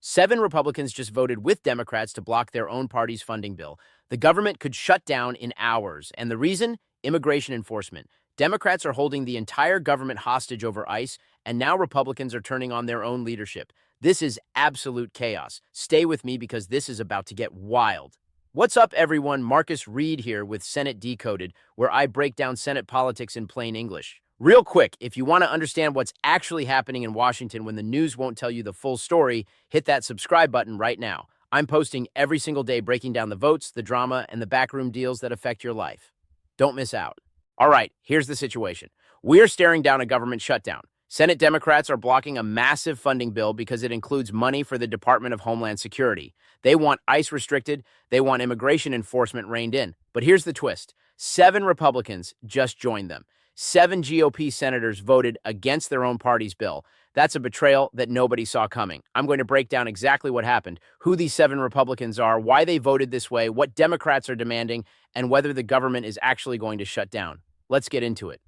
7 Republicans just voted with Democrats to block their own party's funding bill. The government could shut down in hours. And the reason? Immigration enforcement. Democrats are holding the entire government hostage over ICE, and now Republicans are turning on their own leadership. This is absolute chaos. Stay with me because this is about to get wild. What's up, everyone? Marcus Reed here with Senate Decoded, where I break down Senate politics in plain English. Real quick, if you want to understand what's actually happening in Washington when the news won't tell you the full story, hit that subscribe button right now. I'm posting every single day breaking down the votes, the drama, and the backroom deals that affect your life. Don't miss out. All right, here's the situation. We're staring down a government shutdown. Senate Democrats are blocking a massive funding bill because it includes money for the Department of Homeland Security. They want ICE restricted. They want immigration enforcement reined in. But here's the twist. 7 Republicans just joined them. 7 GOP senators voted against their own party's bill. That's a betrayal that nobody saw coming. I'm going to break down exactly what happened, who these 7 Republicans are, why they voted this way, what Democrats are demanding, and whether the government is actually going to shut down. Let's get into it.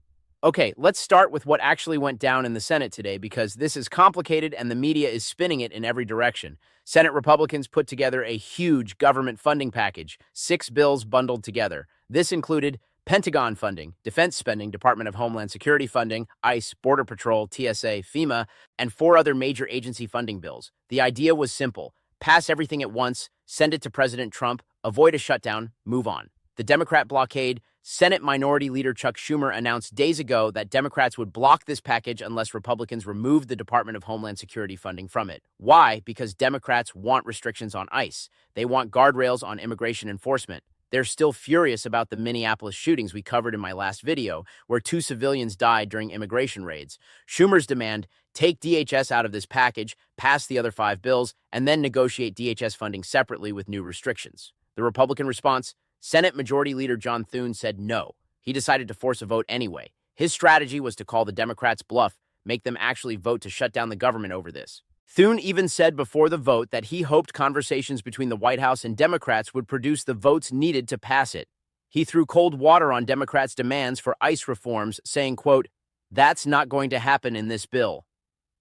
Okay, let's start with what actually went down in the Senate today because this is complicated and the media is spinning it in every direction. Senate Republicans put together a huge government funding package, 6 bills bundled together. This included Pentagon funding, defense spending, Department of Homeland Security funding, ICE, Border Patrol, TSA, FEMA, and 4 other major agency funding bills. The idea was simple. Pass everything at once, send it to President Trump, avoid a shutdown, move on. The Democrat blockade. Senate Minority Leader Chuck Schumer announced days ago that Democrats would block this package unless Republicans removed the Department of Homeland Security funding from it. Why? Because Democrats want restrictions on ICE. They want guardrails on immigration enforcement. They're still furious about the Minneapolis shootings we covered in my last video, where 2 civilians died during immigration raids. Schumer's demand, take DHS out of this package, pass the other 5 bills, and then negotiate DHS funding separately with new restrictions. The Republican response? Senate Majority Leader John Thune said no. He decided to force a vote anyway. His strategy was to call the Democrats' bluff, make them actually vote to shut down the government over this. Thune even said before the vote that he hoped conversations between the White House and Democrats would produce the votes needed to pass it. He threw cold water on Democrats' demands for ICE reforms, saying, quote, "That's not going to happen in this bill."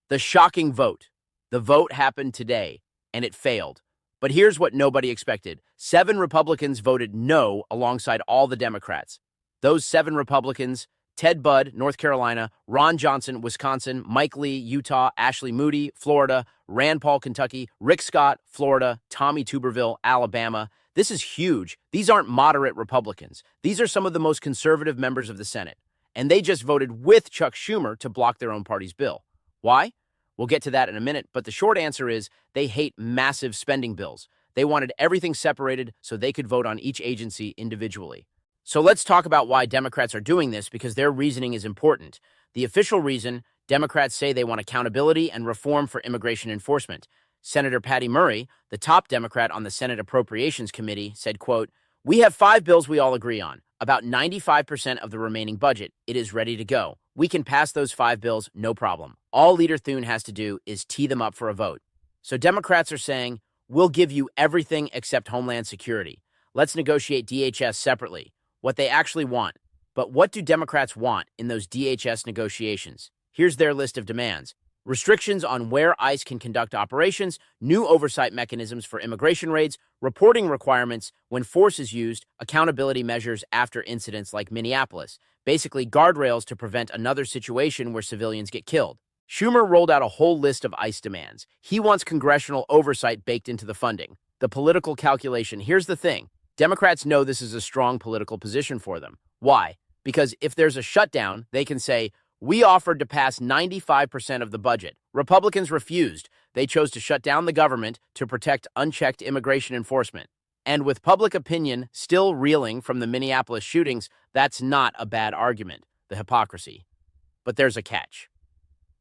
The shocking vote. The vote happened today, and it failed. But here's what nobody expected. 7 Republicans voted no alongside all the Democrats. Those 7 Republicans: Ted Budd, North Carolina; Ron Johnson, Wisconsin; Mike Lee, Utah; Ashley Moody, Florida; Rand Paul, Kentucky; Rick Scott, Florida; Tommy Tuberville, Alabama. This is huge. These aren't moderate Republicans. These are some of the most conservative members of the Senate. And they just voted with Chuck Schumer to block their own party's bill. Why? We'll get to that in a minute, but the short answer is they hate massive spending bills. They wanted everything separated so they could vote on each agency individually. So let's talk about why Democrats are doing this because their reasoning is important. The official reason, Democrats say they want accountability and reform for immigration enforcement. Senator Patty Murray, the top Democrat on the Senate Appropriations Committee, said, quote, "We have 5 bills we all agree on, about 95% of the remaining budget. It is ready to go. We can pass those 5 bills, no problem. All Leader Thune has to do is tee them up for a vote." So Democrats are saying, we'll give you everything except Homeland Security. Let's negotiate DHS separately. What they actually want. But what do Democrats want in those DHS negotiations? Here's their list of demands. Restrictions on where ICE can conduct operations, new oversight mechanisms for immigration raids, reporting requirements when force is used, accountability measures after incidents like Minneapolis. Basically, guardrails to prevent another situation where civilians get killed. Schumer rolled out a whole list of ICE demands. He wants congressional oversight baked into the funding. The political calculation. Here's the thing. Democrats know this is a strong political position for them. Why? Because if there's a shutdown, they can say, we offered to pass 95% of the budget. Republicans refused. They chose to shut down the government to protect unchecked immigration enforcement. And with public opinion still reeling from the Minneapolis shootings, that's not a bad argument, the hypocrisy. But there's a catch.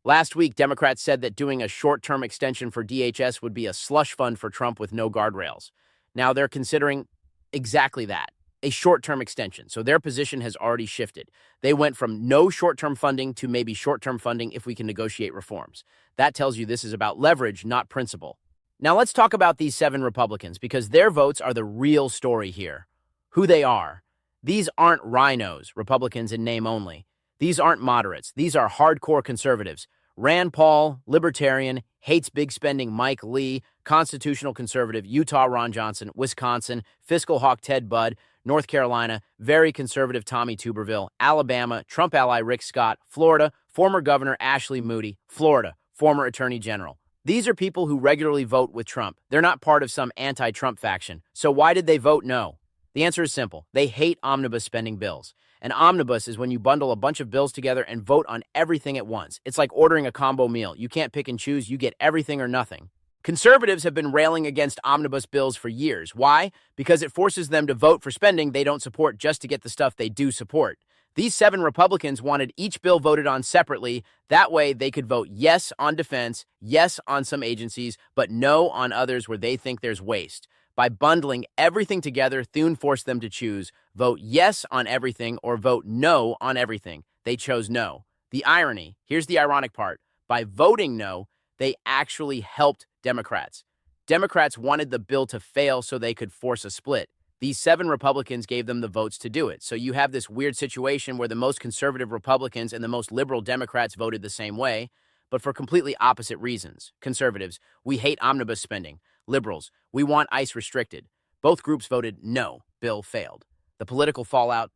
Last week, Democrats said that doing a short-term extension for DHS would be a slush fund for Trump with no guardrails. Now they're considering exactly that, a short-term extension. So their position has already shifted. They went from no short-term funding to maybe short-term funding if we can negotiate reforms. That tells you this is about leverage, not principle. Now let's talk about these 7 Republicans because their votes are the real story here. Who they are. These aren't rhinos, Republicans in name only. These aren't moderates. These are hardcore conservatives. Rand Paul, libertarian, hates big spending Mike Lee, constitutional conservative Utah Ron Johnson, Wisconsin, fiscal hawk Ted Budd, North Carolina, very conservative Tommy Tuberville, Alabama, Trump ally Rick Scott, Florida, former Governor Ashley Moody, Florida, former Attorney General. These are people who regularly vote with Trump. They're not part of some anti-Trump faction. So why did they vote no? The answer is simple. They hate omnibus spending bills. An omnibus is when you bundle a bunch of bills together and vote on everything at once. It's like ordering a combo meal. You can't pick and choose. You get everything or nothing. Conservatives have been railing against omnibus bills for years. Why? Because it forces them to vote for spending they don't support just to get the stuff they do support. These 7 Republicans wanted each bill voted on separately. That way they could vote yes on defense, yes on some agencies, but no on others where they think there's waste. By bundling everything together, Thune forced them to choose vote yes on everything or vote no on everything. They chose no. The irony, here's the ironic part. By voting no, they actually helped Democrats. Democrats wanted the bill to fail so they could force a split. These 7 Republicans gave them the votes to do it. So you have this weird situation where the most conservative Republicans and the most liberal Democrats voted the same way, but for completely opposite reasons. Conservatives, we hate omnibus spending. Liberals, we want ICE restricted. Both groups voted no. Bill failed. The political fallout,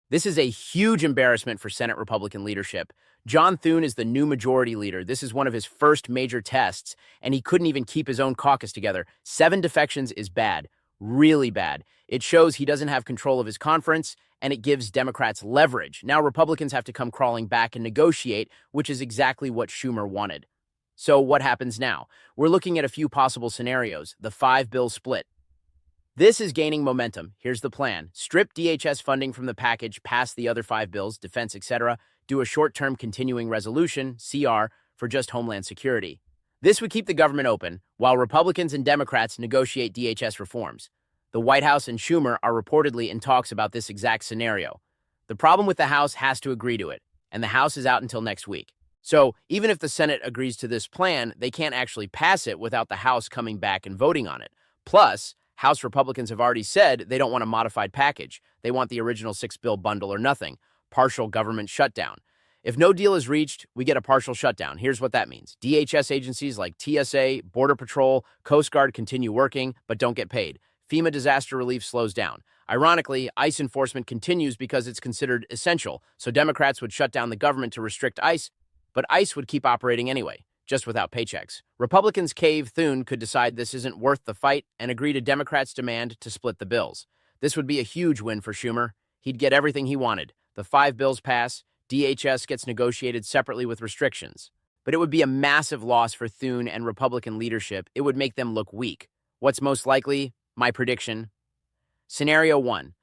This is a huge embarrassment for Senate Republican leadership. John Thune is the new majority leader. This is one of his first major tests, and he couldn't even keep his own caucus together. 7 defections is bad. Really bad. It shows he doesn't have control of his conference, and it gives Democrats leverage. Now Republicans have to come crawling back and negotiate, which is exactly what Schumer wanted. So what happens now? We're looking at a few possible scenarios. The 5-bill split. This is gaining momentum. Here's the plan. Strip DHS funding from the package, pass the other 5 bills, defense, etc., do a short-term continuing resolution, CR, for just Homeland Security. This would keep the government open, while Republicans and Democrats negotiate DHS reforms. The White House and Schumer are reportedly in talks about this exact scenario. The problem with the House has to agree to it, and the House is out until next week. So even if the Senate agrees to this plan, they can't actually pass it without the House coming back and voting on it. Plus, House Republicans have already said they don't want a modified package. They want the original 6-bill bundle or nothing, partial government shutdown. If no deal is reached, we get a partial shutdown. Here's what that means. DHS agencies like TSA, Border Patrol, Coast Guard continue working, but don't get paid. FEMA disaster relief slows down. Ironically, ICE enforcement continues because it's considered essential, so Democrats would shut down the government to restrict ICE, but ICE would keep operating anyway, just without paychecks. Republicans cave. Thune could decide this isn't worth the fight and agree to Democrats' demand to split the bills. This would be a huge win for Schumer. He'd get everything he wanted. The 5 bills pass. DHS gets negotiated separately with restrictions. But it would be a massive loss for Thune and Republican leadership. It would make them look weak. What's most likely? My prediction. Scenario 1.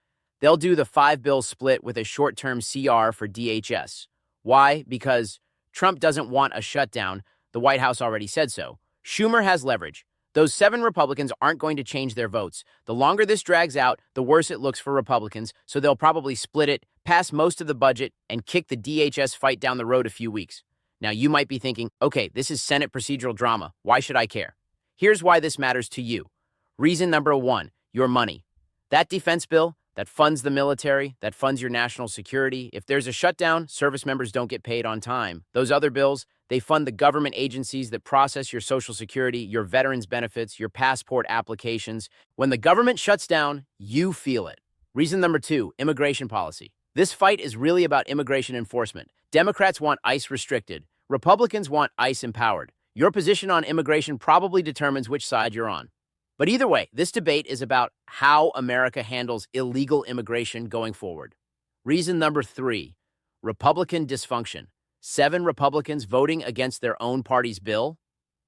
They'll do the 5-bill split with a short-term CR for DHS. Why? Because Trump doesn't want a shutdown. The White House already said so. Schumer has leverage. Those 7 Republicans aren't going to change their votes. The longer this drags out, the worse it looks for Republicans, so they'll probably split it, pass most of the budget, and kick the DHS fight down the road a few weeks. Now, you might be thinking, okay, this is Senate procedural drama. Why should I care? Here's why this matters to you. Reason number 1, your money. That defense bill that funds the military, that funds your national security. If there's a shutdown, service members don't get paid on time. Those other bills, they fund the government agencies that process your Social Security, your veterans benefits, your passport applications. When the government shuts down, you feel it. Reason number 2, immigration policy. This fight is really about immigration enforcement. Democrats want ICE restricted. Republicans want ICE empowered. Your position on immigration probably determines which side you're on. But either way, this debate is about how America handles illegal immigration going forward. Reason number 3, Republican dysfunction. 7 Republicans voting against their own party's bill?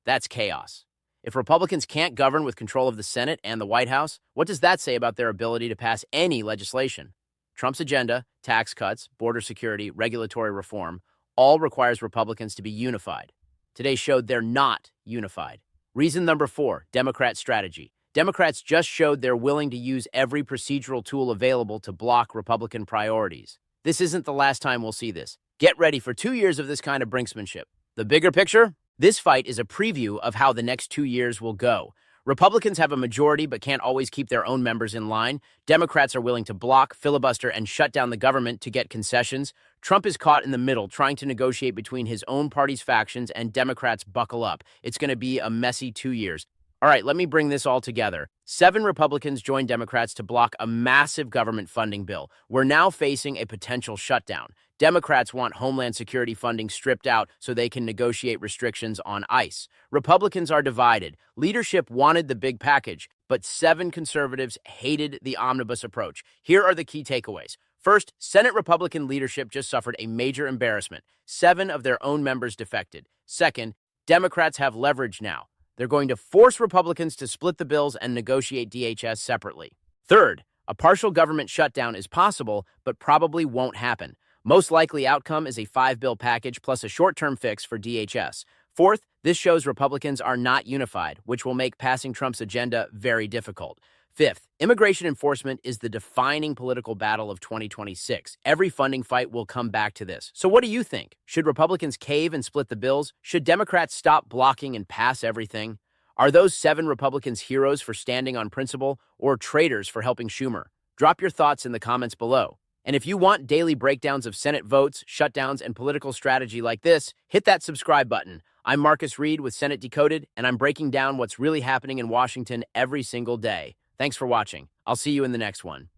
That's chaos. If Republicans can't govern with control of the Senate and the White House, what does that say about their ability to pass any legislation? Trump's agenda, tax cuts, border security, regulatory reform, all requires Republicans to be unified. Today showed they're not unified. Reason number 4, Democrat strategy. Democrats just showed they're willing to use every procedural tool available to block Republican priorities. This isn't the last time we'll see this. Get ready for 2 years of this kind of brinksmanship. The bigger picture? This fight is a preview of how the next 2 years will go. Republicans have a majority but can't always keep their own members in line. Democrats are willing to block, filibuster, and shut down the government to get concessions. Trump is caught in the middle, trying to negotiate between his own party's factions, and Democrats buckle up. It's going to be a messy 2 years. All right, let me bring this all together. 7 Republicans joined Democrats to block a massive government funding bill. We're now facing a potential shutdown. Democrats want Homeland Security funding stripped out so they can negotiate restrictions on ICE. Republicans are divided. Leadership wanted the big package, but 7 conservatives hated the omnibus approach. Here are the key takeaways. First, Senate Republican leadership just suffered a major embarrassment. 7 of their own members defected. Second, Democrats have leverage now. They're going to force Republicans to split the bills and negotiate DHS separately. Third, a partial government shutdown is possible, but probably won't happen. Most likely outcome is a 5-bill package plus a short-term fix for DHS. Fourth, this shows Republicans are not unified, which will make passing Trump's agenda very difficult. Fifth, immigration enforcement is the defining political battle of 2026. Every funding fight will come back to this. So what do you think? Should Republicans cave and split the bills? Should Democrats stop blocking and pass everything? Are those 7 Republicans heroes for standing on principle or traitors for helping Schumer? Drop your thoughts in the comments below. And if you want daily breakdowns of Senate votes, shutdowns, and political strategy like this, hit that subscribe button. I'm Marcus Reed with Senate Decoded, and I'm breaking down what's really happening in Washington every single day. Thanks for watching. I'll see you in the next one.